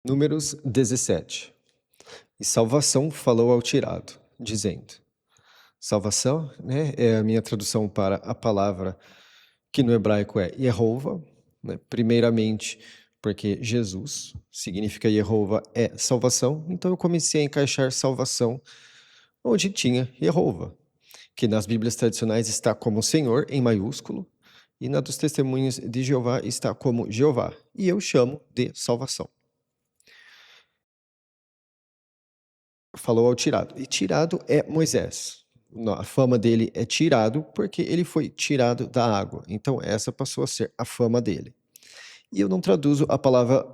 Números 17. E salvação falou ao tirado, dizendo. Salvação, né, é a minha tradução para a palavra que no hebraico é Yehovah, né? Primeiramente porque Jesus significa Yehovah é salvação, então eu comecei a encaixar salvação onde tinha Yehovah, que nas Bíblias tradicionais está como Senhor em maiúsculo e na dos Testemunhos de Jeová está como Jeová, e eu chamo de salvação. Falou ao tirado. E tirado é Moisés. A fama dele é tirado porque ele foi tirado da água. Então essa passou a ser a fama dele. E eu não traduzo a palavra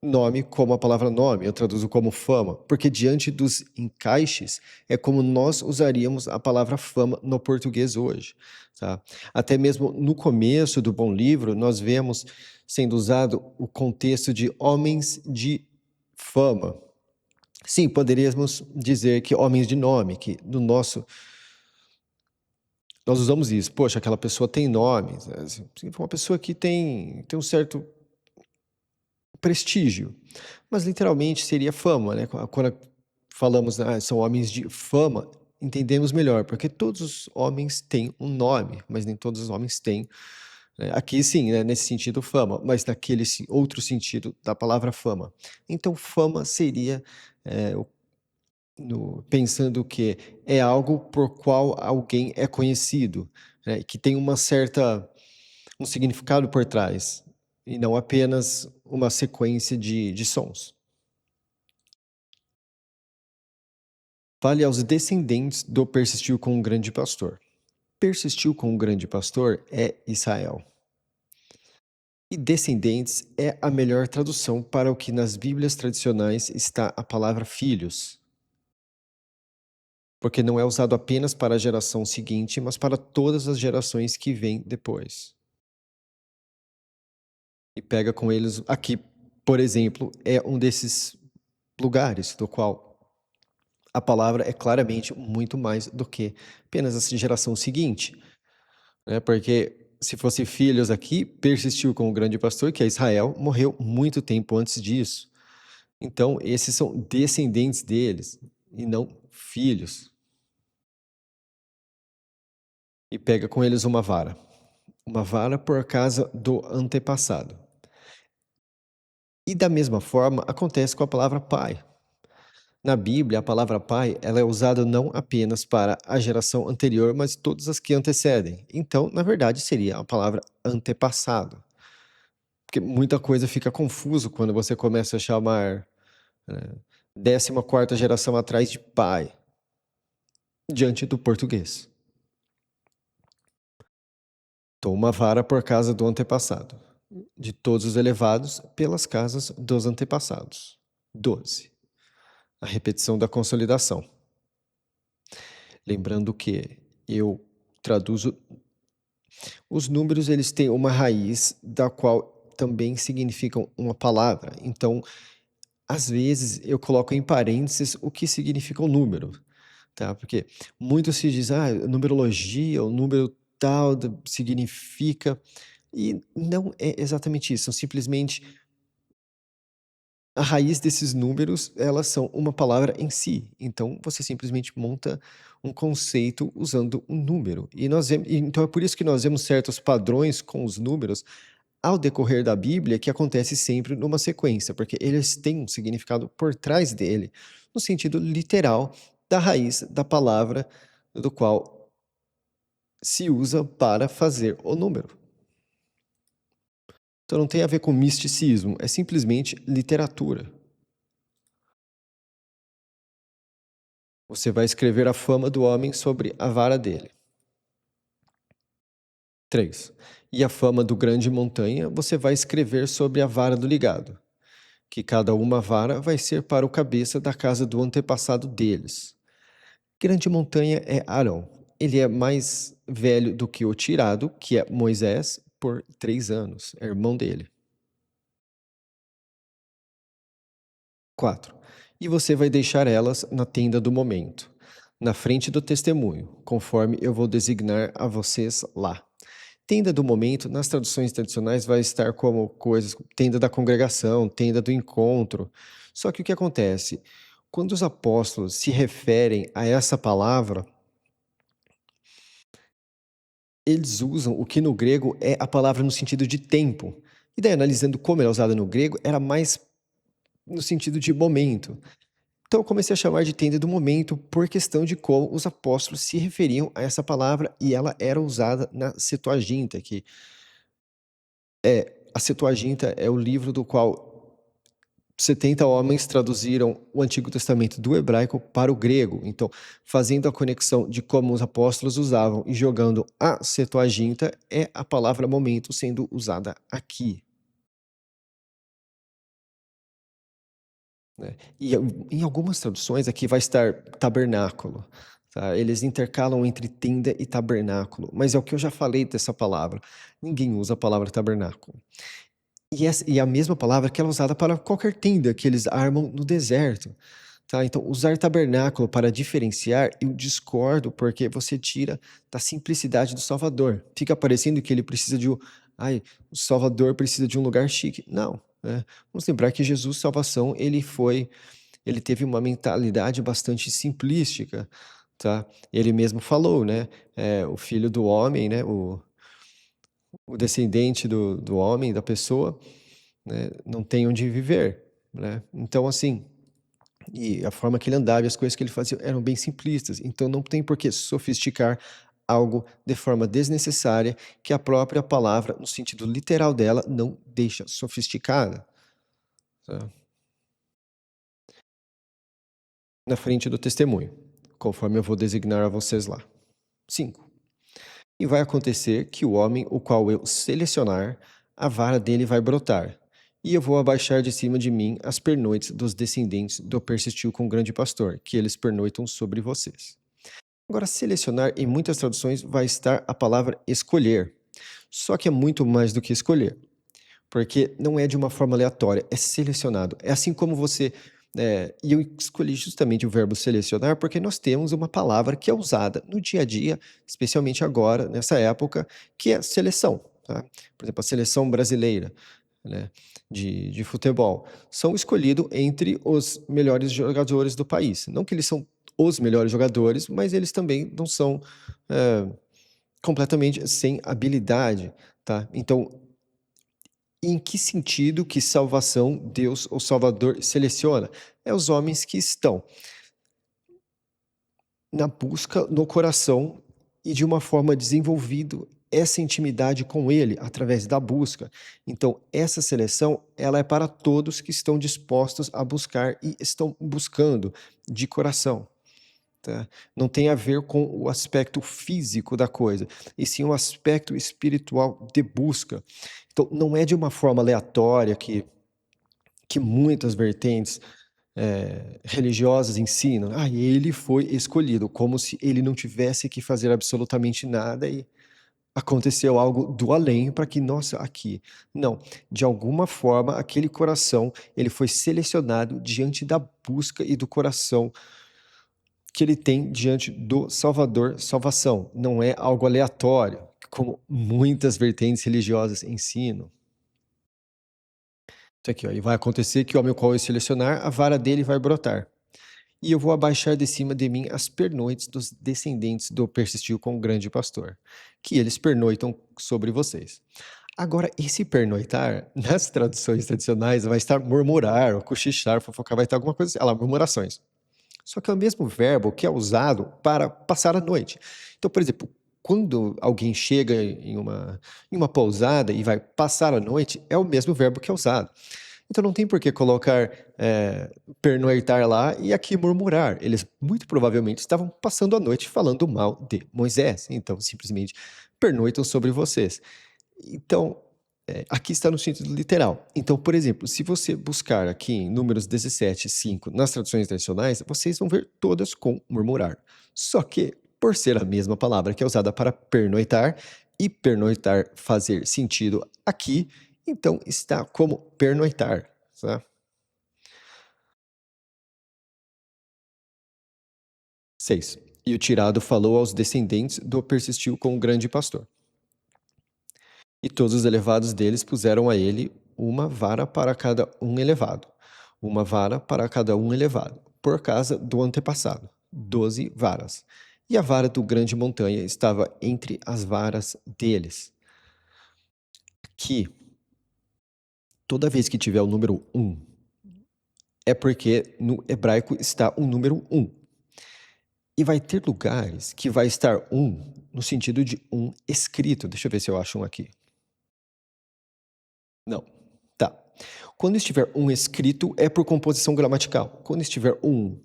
nome como a palavra nome, eu traduzo como fama, porque diante dos encaixes é como nós usaríamos a palavra fama no português hoje. Tá? Até mesmo no começo do Bom Livro, nós vemos sendo usado o contexto de homens de fama. Sim, poderíamos dizer que homens de nome, que no nosso... Nós usamos isso. Poxa, aquela pessoa tem nome. Uma pessoa que tem um certo prestígio. Mas literalmente seria fama, né? Quando falamos, são homens de fama, entendemos melhor, porque todos os homens têm um nome, mas nem todos os homens têm. Aqui sim, né, nesse sentido fama, mas naquele outro sentido da palavra fama. Então fama seria pensando que é algo por qual alguém é conhecido, né, que tem um significado por trás, e não apenas uma sequência de sons. Fale aos descendentes do persistiu com o grande pastor. Persistiu com o grande pastor é Israel. E descendentes é a melhor tradução para o que nas Bíblias tradicionais está a palavra filhos. Porque não é usado apenas para a geração seguinte, mas para todas as gerações que vêm depois. E pega com eles aqui, por exemplo, é um desses lugares do qual a palavra é claramente muito mais do que apenas essa geração seguinte, né? Porque se fosse filhos aqui, persistiu com o grande pastor, que é Israel, morreu muito tempo antes disso. Então, esses são descendentes deles e não filhos. E pega com eles uma vara por causa do antepassado. E da mesma forma acontece com a palavra pai. Na Bíblia, a palavra pai ela é usada não apenas para a geração anterior, mas todas as que antecedem. Então, na verdade, seria a palavra antepassado. Porque muita coisa fica confuso quando você começa a chamar 14ª geração atrás de pai, diante do português. Toma uma vara por causa do antepassado, de todos os elevados pelas casas dos antepassados. 12. A repetição da consolidação. Lembrando que eu traduzo... Os números, eles têm uma raiz da qual também significam uma palavra. Então, às vezes, eu coloco em parênteses o que significa o número, tá? Porque muito se diz, numerologia, o número tal significa... E não é exatamente isso, são simplesmente... A raiz desses números, elas são uma palavra em si. Então, você simplesmente monta um conceito usando um número. Então, é por isso que nós vemos certos padrões com os números ao decorrer da Bíblia que acontece sempre numa sequência, porque eles têm um significado por trás dele, no sentido literal da raiz da palavra do qual se usa para fazer o número. Então não tem a ver com misticismo, é simplesmente literatura. Você vai escrever a fama do homem sobre a vara dele. 3. E a fama do grande montanha você vai escrever sobre a vara do ligado, que cada uma vara vai ser para o cabeça da casa do antepassado deles. Grande montanha é Arão. Ele é mais velho do que o tirado, que é Moisés, por 3 anos, é irmão dele. 4. E você vai deixar elas na tenda do momento, na frente do testemunho, conforme eu vou designar a vocês lá. Tenda do momento, nas traduções tradicionais, vai estar como coisas tenda da congregação, tenda do encontro. Só que o que acontece? Quando os apóstolos se referem a essa palavra, eles usam o que no grego é a palavra no sentido de tempo. E daí, analisando como ela é usada no grego, era mais no sentido de momento. Então eu comecei a chamar de tenda do momento por questão de como os apóstolos se referiam a essa palavra e ela era usada na Septuaginta, que a Septuaginta é o livro do qual 70 homens traduziram o Antigo Testamento do hebraico para o grego. Então, fazendo a conexão de como os apóstolos usavam e jogando a Septuaginta, é a palavra momento sendo usada aqui, né. E em algumas traduções aqui vai estar tabernáculo, tá. Eles intercalam entre tenda e tabernáculo, mas é o que eu já falei dessa palavra, ninguém usa a palavra tabernáculo. E é a mesma palavra que ela é usada para qualquer tenda que eles armam no deserto, tá. Então usar tabernáculo para diferenciar, eu discordo, porque você tira da simplicidade do Salvador. Fica parecendo que ele precisa de "Ai, o Salvador precisa de um lugar chique". Não, né. Vamos lembrar que Jesus salvação, ele teve uma mentalidade bastante simplística, tá. Ele mesmo falou, né, o filho do homem, né, o descendente do homem, da pessoa, né, não tem onde viver, né. Então, assim, e a forma que ele andava e as coisas que ele fazia eram bem simplistas, então não tem por que sofisticar algo de forma desnecessária, que a própria palavra, no sentido literal dela, não deixa sofisticada, tá. Na frente do testemunho, conforme eu vou designar a vocês lá. 5. E vai acontecer que o homem, o qual eu selecionar, a vara dele vai brotar, e eu vou abaixar de cima de mim as pernoites dos descendentes do persistiu com o grande pastor, que eles pernoitam sobre vocês. Agora, selecionar em muitas traduções vai estar a palavra escolher, só que é muito mais do que escolher. Porque não é de uma forma aleatória, é selecionado. É assim como você, e eu escolhi justamente o verbo selecionar, porque nós temos uma palavra que é usada no dia a dia, especialmente agora, nessa época, que é seleção, tá. Por exemplo, a seleção brasileira, né, de futebol, são escolhidos entre os melhores jogadores do país. Não que eles são os melhores jogadores, mas eles também não são, eh, completamente sem habilidade, tá. Então em que sentido que salvação Deus, o Salvador, seleciona? É os homens que estão na busca no coração e de uma forma desenvolvido essa intimidade com Ele através da busca. Então, essa seleção, ela é para todos que estão dispostos a buscar e estão buscando de coração, tá? Não tem a ver com o aspecto físico da coisa, e sim o aspecto espiritual de busca. Então, não é de uma forma aleatória que muitas vertentes, religiosas ensinam: "Ah, ele foi escolhido", como se ele não tivesse que fazer absolutamente nada e aconteceu algo do além para que, nossa, aqui. Não, de alguma forma aquele coração, ele foi selecionado diante da busca e do coração que ele tem diante do Salvador, salvação. Não é algo aleatório, como muitas vertentes religiosas ensinam. Isso aqui, ó: "E vai acontecer que o homem ao qual eu selecionar, a vara dele vai brotar, e eu vou abaixar de cima de mim as pernoites dos descendentes do persistiu com o grande pastor, que eles pernoitam sobre vocês." Agora, esse pernoitar, nas traduções tradicionais, vai estar murmurar, ou cochichar, fofocar, vai estar alguma coisa assim, olha lá, murmurações. Só que é o mesmo verbo que é usado para passar a noite. Então, por exemplo, quando alguém chega em uma pousada e vai passar a noite, é o mesmo verbo que é usado. Então não tem por que colocar, pernoitar lá e aqui murmurar. Eles muito provavelmente estavam passando a noite falando mal de Moisés, então simplesmente pernoitam sobre vocês. Então, aqui está no sentido literal. Então, por exemplo, se você buscar aqui em Números 17:5 nas traduções tradicionais, vocês vão ver todas com murmurar. Só que, por ser a mesma palavra que é usada para pernoitar, e pernoitar fazer sentido aqui, então está como pernoitar, tá. 6. E o tirado falou aos descendentes do persistiu com o grande pastor. E todos os elevados deles puseram a ele uma vara para cada um elevado, uma vara para cada um elevado, por causa do antepassado, 12 varas. E a vara do grande montanha estava entre as varas deles. Que toda vez que tiver o número 1, é porque no hebraico está o número 1. E vai ter lugares que vai estar 1 no sentido de 1 escrito. Deixa eu ver se eu acho um aqui. Não. Tá. Quando estiver 1 escrito, é por composição gramatical. Quando estiver 1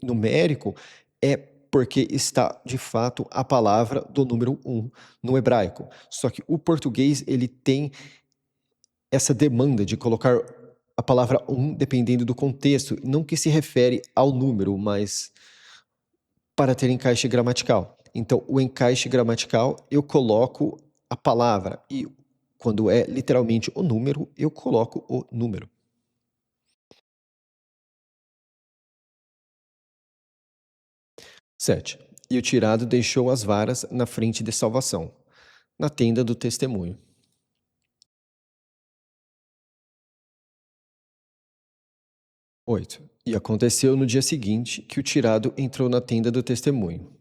numérico, é porque está, de fato, a palavra do número 1 no hebraico. Só que o português, ele tem essa demanda de colocar a palavra 1 dependendo do contexto, não que se refere ao número, mas para ter encaixe gramatical. Então, o encaixe gramatical, eu coloco a palavra e quando é literalmente o número, eu coloco o número. 7. E o tirado deixou as varas na frente de salvação, na tenda do testemunho. 8. E aconteceu no dia seguinte que o tirado entrou na tenda do testemunho.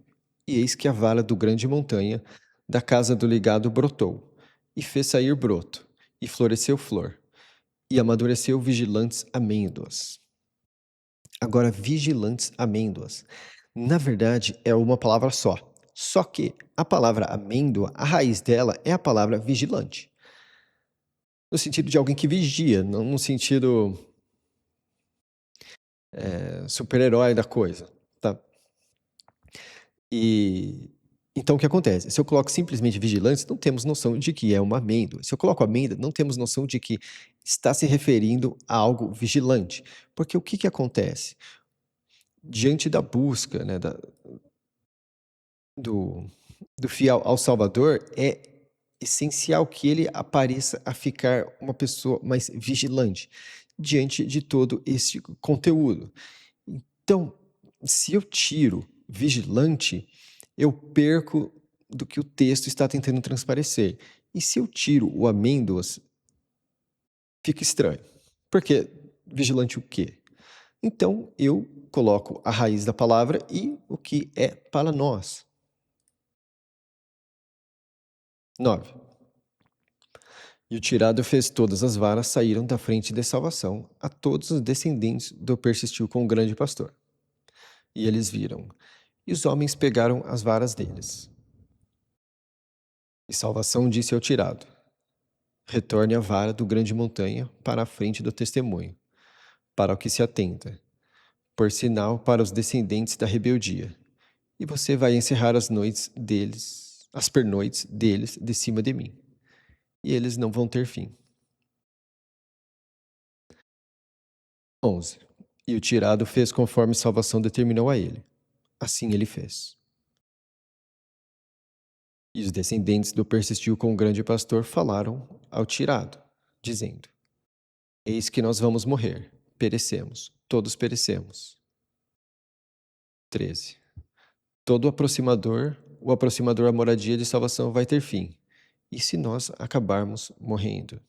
E eis que a vara do grande montanha, da casa do ligado, brotou, e fez sair broto, e floresceu flor, e amadureceu vigilantes amêndoas. Agora, vigilantes amêndoas, na verdade, é uma palavra só. Só que a palavra amêndoa, a raiz dela é a palavra vigilante. No sentido de alguém que vigia, não no sentido super-herói da coisa, tá? E então o que acontece? Se eu coloco simplesmente vigilantes, não temos noção de que é uma amêndoa. Se eu coloco amêndoa, não temos noção de que está se referindo a algo vigilante. Porque o que acontece? Diante da busca, né, do, do fiel ao Salvador, é essencial que ele apareça a ficar uma pessoa mais vigilante diante de todo esse conteúdo. Então, se eu tiro vigilante, eu perco do que o texto está tentando transparecer. E se eu tiro o amêndoas, fica estranho. Porque vigilante o quê? Então, eu coloco a raiz da palavra e o que é para nós. 9. E o tirado fez todas as varas saíram da frente de salvação a todos os descendentes do persistiu com o grande pastor. E eles viram, e os homens pegaram as varas deles. E salvação disse ao tirado: retorne a vara do grande montanha para a frente do testemunho, para o que se atenta, por sinal para os descendentes da rebeldia. E você vai encerrar as noites deles, as pernoites deles de cima de mim. E eles não vão ter fim. 11. E o tirado fez conforme salvação determinou a ele. Assim ele fez. E os descendentes do persistiu com o grande pastor falaram ao tirado, dizendo: eis que nós vamos morrer, perecemos, todos perecemos. 13. Todo o aproximador à moradia de salvação vai ter fim. E se nós acabarmos morrendo?